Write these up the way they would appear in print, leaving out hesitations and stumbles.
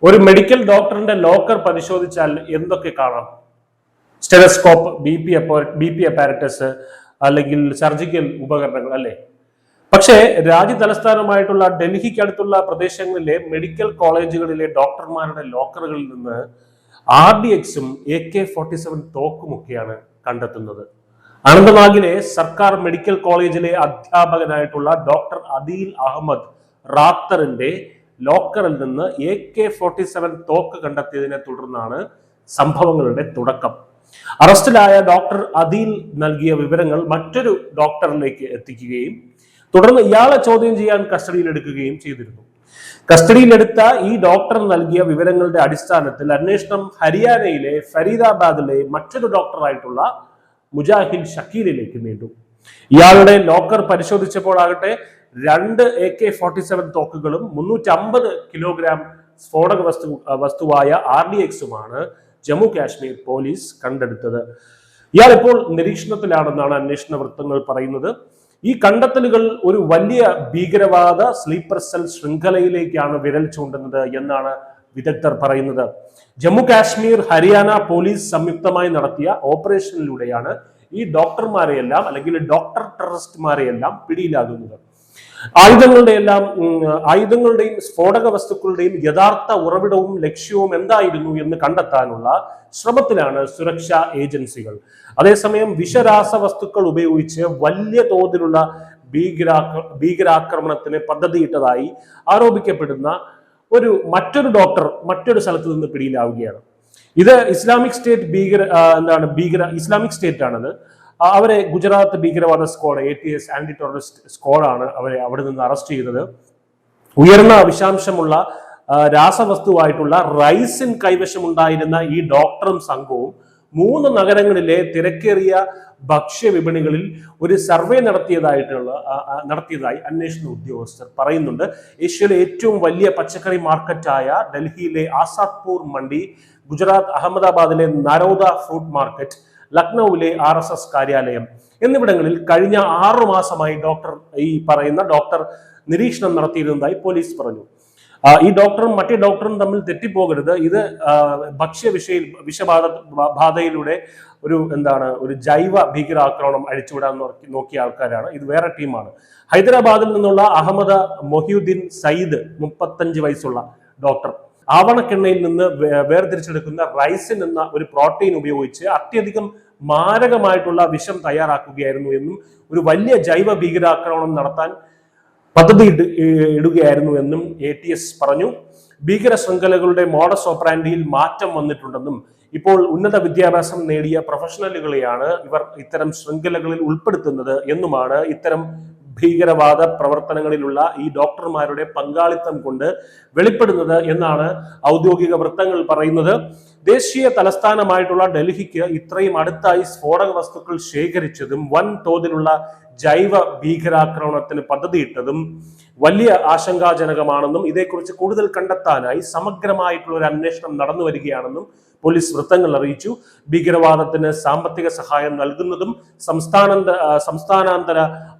ഒരു മെഡിക്കൽ ഡോക്ടറിന്റെ ലോക്കർ പരിശോധിച്ചാൽ എന്തൊക്കെ കാണാം? സ്റ്റെതസ്കോപ്പ്, ബി പി അപ്പാരറ്റസ്, അല്ലെങ്കിൽ സർജിക്കൽ ഉപകരണങ്ങൾ, അല്ലേ? പക്ഷേ രാജ്യ തലസ്ഥാനമായിട്ടുള്ള ഡൽഹിക്ക് അടുത്തുള്ള പ്രദേശങ്ങളിലെ മെഡിക്കൽ കോളേജുകളിലെ ഡോക്ടർമാരുടെ ലോക്കറുകളിൽ നിന്ന് RDXും AK-47 തോക്കുമൊക്കെയാണ് കണ്ടെത്തുന്നത്. അനന്തനാഗിലെ സർക്കാർ മെഡിക്കൽ കോളേജിലെ അധ്യാപകനായിട്ടുള്ള ഡോക്ടർ അദീൽ അഹമ്മദ് റാത്തറിന്റെ ലോക്കറിൽ നിന്ന് AK-47 തോക്ക് കണ്ടെത്തിയതിനെ തുടർന്നാണ് സംഭവങ്ങളുടെ തുടക്കം. അറസ്റ്റിലായ ഡോക്ടർ അദീൽ നൽകിയ വിവരങ്ങൾ മറ്റൊരു ഡോക്ടറിലേക്ക് എത്തിക്കുകയും തുടർന്ന് ഇയാളെ ചോദ്യം ചെയ്യാൻ കസ്റ്റഡിയിലെടുക്കുകയും ചെയ്തിരുന്നു. കസ്റ്റഡിയിലെടുത്ത ഈ ഡോക്ടർ നൽകിയ വിവരങ്ങളുടെ അടിസ്ഥാനത്തിൽ അന്വേഷണം ഹരിയാനയിലെ ഫരീദാബാദിലെ മറ്റൊരു ഡോക്ടറായിട്ടുള്ള മുജാഹിദ് ഷക്കീലിലേക്ക് നീണ്ടു. ഇയാളുടെ ലോക്കർ പരിശോധിച്ചപ്പോഴാകട്ടെ 2 AK-47 തോക്കുകളും 350 കിലോഗ്രാം സ്ഫോടക വസ്തുവായ RDXുമാണ് ജമ്മു കാശ്മീർ പോലീസ് കണ്ടെടുത്തത്. ഇയാൾ ഇപ്പോൾ നിരീക്ഷണത്തിലാണെന്നാണ് അന്വേഷണ വൃത്തങ്ങൾ പറയുന്നത്. ഈ കണ്ടെത്തലുകൾ ഒരു വലിയ ഭീകരവാദ സ്ലീപ്പർ സെൽ ശൃംഖലയിലേക്കാണ് വിരൽ ചൂണ്ടുന്നത് എന്നാണ് വിദഗ്ധർ പറയുന്നത്. ജമ്മു കാശ്മീർ, ഹരിയാന പോലീസ് സംയുക്തമായി നടത്തിയ ഓപ്പറേഷനിലൂടെയാണ് ഈ ഡോക്ടർമാരെയെല്ലാം അല്ലെങ്കിൽ ഡോക്ടർ ടെററിസ്റ്റുമാരെയെല്ലാം പിടിയിലാകുന്നത്. ആയുധങ്ങളുടെയും സ്ഫോടക വസ്തുക്കളുടെയും യഥാർത്ഥ ഉറവിടവും ലക്ഷ്യവും എന്തായിരുന്നു എന്ന് കണ്ടെത്താനുള്ള ശ്രമത്തിലാണ് സുരക്ഷാ ഏജൻസികൾ. അതേസമയം വിഷരാസവസ്തുക്കൾ ഉപയോഗിച്ച് വലിയ തോതിലുള്ള ഭീകരാക്രമണത്തിന് പദ്ധതിയിട്ടതായി ആരോപിക്കപ്പെടുന്ന മറ്റൊരു ഡോക്ടർ മറ്റൊരു സ്ഥലത്ത് നിന്ന് പിടിയിലാവുകയാണ്. ഇത് ഇസ്ലാമിക് സ്റ്റേറ്റ് ആണത്. അവരെ ഗുജറാത്ത് ഭീകരവാദ സ്ക്വാഡ്, ATS ആന്റി ടെററിസ്റ്റ് സ്ക്വാഡാണ് അവരെ അവിടെ നിന്ന് അറസ്റ്റ് ചെയ്തത്. ഉയർന്ന വിഷാംശമുള്ള രാസവസ്തുവായിട്ടുള്ള റൈസിൻ കൈവശമുണ്ടായിരുന്ന ഈ ഡോക്ടറും സംഘവും 3 നഗരങ്ങളിലെ തിരക്കേറിയ ഭക്ഷ്യ വിപണികളിൽ ഒരു സർവേ നടത്തിയതായി അന്വേഷണ ഉദ്യോഗസ്ഥർ പറയുന്നുണ്ട്. ഏഷ്യയിലെ ഏറ്റവും വലിയ പച്ചക്കറി മാർക്കറ്റായ ഡൽഹിയിലെ ആസാദ്പൂർ മണ്ഡി, ഗുജറാത്ത് അഹമ്മദാബാദിലെ നാരോദ ഫ്രൂട്ട് മാർക്കറ്റ്, ലക്നൌവിലെ RSS കാര്യാലയം എന്നിവിടങ്ങളിൽ കഴിഞ്ഞ 6 മാസമായി ഡോക്ടർ നിരീക്ഷണം നടത്തിയിരുന്നതായി പോലീസ് പറഞ്ഞു. ഈ ഡോക്ടറും മറ്റേ ഡോക്ടറും തമ്മിൽ തെറ്റിപ്പോകരുത്. ഇത് വിഷബാധയിലൂടെ ഒരു ജൈവ ഭീകരാക്രമണം അഴിച്ചുവിടാൻ നോക്കിയ ആൾക്കാരാണ്. ഇത് വേറെ ടീമാണ്. ഹൈദരാബാദിൽ നിന്നുള്ള അഹമ്മദ് മൊഹ്യുദ്ദീൻ സയ്യിദ്, 35 വയസ്സുള്ള ഡോക്ടർ, ആവണക്കെണ്ണയിൽ നിന്ന് വേർതിരിച്ചെടുക്കുന്ന റൈസിൻ എന്ന ഒരു പ്രോട്ടീൻ ഉപയോഗിച്ച് അത്യധികം മാരകമായിട്ടുള്ള വിഷം തയ്യാറാക്കുകയായിരുന്നു എന്നും ഒരു വലിയ ജൈവ ഭീകരാക്രമണം നടത്താൻ പദ്ധതി ഇടുകയായിരുന്നു എന്നും ATS പറഞ്ഞു. ഭീകര ശൃംഖലകളുടെ മോഡസ് ഓപ്പറാൻഡിയിൽ മാറ്റം വന്നിട്ടുണ്ടെന്നും ഇപ്പോൾ ഉന്നത വിദ്യാഭ്യാസം നേടിയ പ്രൊഫഷണലുകളെയാണ് ഇവർ ഇത്തരം ശൃംഖലകളിൽ ഉൾപ്പെടുത്തുന്നത് എന്നുമാണ് ഇത്തരം ഭീകരവാദ പ്രവർത്തനങ്ങളിലുള്ള ഈ ഡോക്ടർമാരുടെ പങ്കാളിത്തം കൊണ്ട് വെളിപ്പെടുന്നത് എന്നാണ് ഔദ്യോഗിക വൃത്തങ്ങൾ പറയുന്നത്. ദേശീയ തലസ്ഥാനമായിട്ടുള്ള ഡൽഹിക്ക് ഇത്രയും അടുത്തായി സ്ഫോടക വസ്തുക്കൾ ശേഖരിച്ചതും വൻ തോതിലുള്ള ജൈവ ഭീകരാക്രമണത്തിന് പദ്ധതിയിട്ടതും വലിയ ആശങ്കാജനകമാണെന്നും ഇതേക്കുറിച്ച് കൂടുതൽ കണ്ടെത്താനായി സമഗ്രമായിട്ടുള്ള ഒരു അന്വേഷണം നടന്നു വരികയാണെന്നും പോലീസ് വൃത്തങ്ങൾ അറിയിച്ചു. ഭീകരവാദത്തിന് സാമ്പത്തിക സഹായം നൽകുന്നതും സംസ്ഥാനാന്തര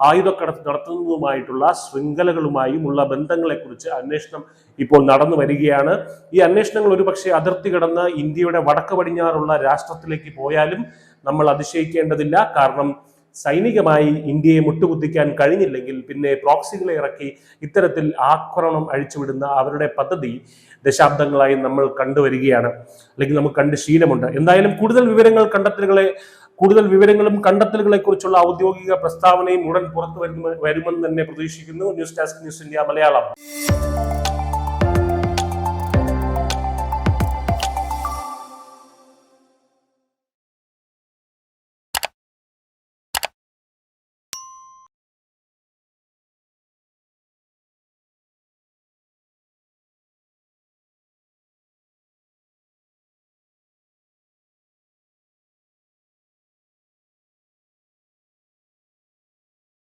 ആയുധക്കടത്ത് നടത്തുന്നതുമായിട്ടുള്ള ശൃംഖലകളുമായും ഉള്ള ബന്ധങ്ങളെക്കുറിച്ച് അന്വേഷണം ഇപ്പോൾ നടന്നു വരികയാണ്. ഈ അന്വേഷണങ്ങൾ ഒരുപക്ഷെ അതിർത്തി കടന്ന് ഇന്ത്യയുടെ വടക്ക് പടിഞ്ഞാറുള്ള രാഷ്ട്രത്തിലേക്ക് പോയാലും നമ്മൾ അതിശയിക്കേണ്ടതില്ല. കാരണം സൈനികമായി ഇന്ത്യയെ മുട്ടുകുത്തിക്കാൻ കഴിഞ്ഞില്ലെങ്കിൽ പിന്നെ പ്രോക്സികളെ ഇറക്കി ഇത്തരത്തിൽ ആക്രമണം അഴിച്ചുവിടുന്ന അവരുടെ പദ്ധതി ദശാബ്ദങ്ങളായി നമ്മൾ കണ്ടുവരികയാണ്, അല്ലെങ്കിൽ നമുക്ക് കണ്ട് ശീലമുണ്ട്. എന്തായാലും കൂടുതൽ വിവരങ്ങളും കണ്ടെത്തലുകളെ കുറിച്ചുള്ള ഔദ്യോഗിക പ്രസ്താവനയും ഉടൻ പുറത്തു വരുമെന്ന് തന്നെ പ്രതീക്ഷിക്കുന്നു. News desk, news India Malayalam.